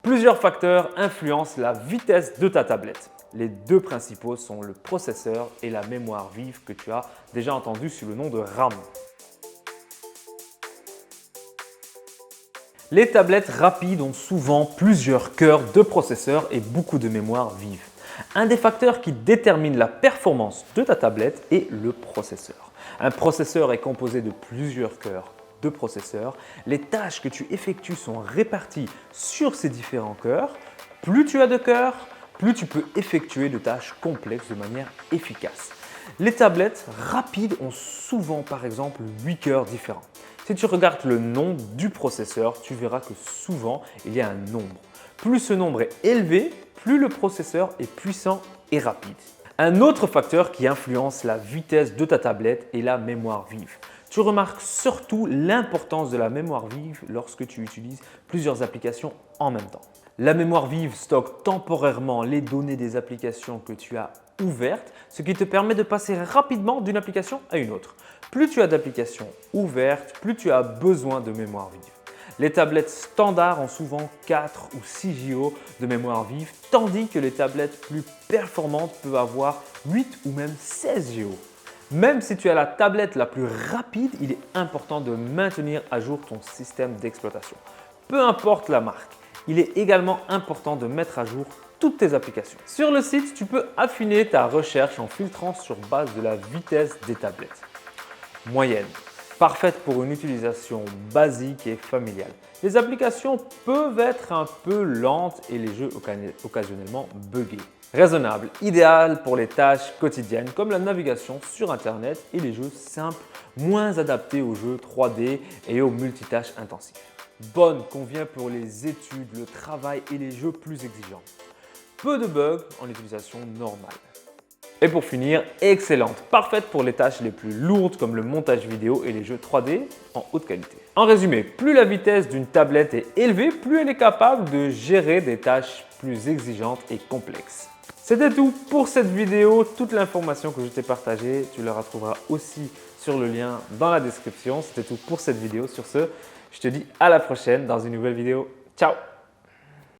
Plusieurs facteurs influencent la vitesse de ta tablette. Les deux principaux sont le processeur et la mémoire vive que tu as déjà entendu sous le nom de RAM. Les tablettes rapides ont souvent plusieurs cœurs de processeur et beaucoup de mémoire vive. Un des facteurs qui détermine la performance de ta tablette est le processeur. Un processeur est composé de plusieurs cœurs de processeur. Les tâches que tu effectues sont réparties sur ces différents cœurs. Plus tu as de cœurs, plus tu peux effectuer de tâches complexes de manière efficace. Les tablettes rapides ont souvent par exemple 8 cœurs différents. Si tu regardes le nom du processeur, tu verras que souvent il y a un nombre. Plus ce nombre est élevé, plus le processeur est puissant et rapide. Un autre facteur qui influence la vitesse de ta tablette est la mémoire vive. Tu remarques surtout l'importance de la mémoire vive lorsque tu utilises plusieurs applications en même temps. La mémoire vive stocke temporairement les données des applications que tu as ouvertes, ce qui te permet de passer rapidement d'une application à une autre. Plus tu as d'applications ouvertes, plus tu as besoin de mémoire vive. Les tablettes standards ont souvent 4 ou 6 Go de mémoire vive, tandis que les tablettes plus performantes peuvent avoir 8 ou même 16 Go. Même si tu as la tablette la plus rapide, il est important de maintenir à jour ton système d'exploitation. Peu importe la marque, il est également important de mettre à jour toutes tes applications. Sur le site, tu peux affiner ta recherche en filtrant sur base de la vitesse des tablettes. Moyenne, parfaite pour une utilisation basique et familiale. Les applications peuvent être un peu lentes et les jeux occasionnellement buggés. Raisonnable, idéal pour les tâches quotidiennes comme la navigation sur Internet et les jeux simples, moins adaptés aux jeux 3D et aux multitâches intensifs. Bonne, convient pour les études, le travail et les jeux plus exigeants. Peu de bugs en utilisation normale. Et pour finir, excellente, parfaite pour les tâches les plus lourdes comme le montage vidéo et les jeux 3D en haute qualité. En résumé, plus la vitesse d'une tablette est élevée, plus elle est capable de gérer des tâches plus exigeantes et complexes. C'était tout pour cette vidéo. Toute l'information que je t'ai partagée, tu la retrouveras aussi sur le lien dans la description. C'était tout pour cette vidéo. Sur ce, je te dis à la prochaine dans une nouvelle vidéo. Ciao!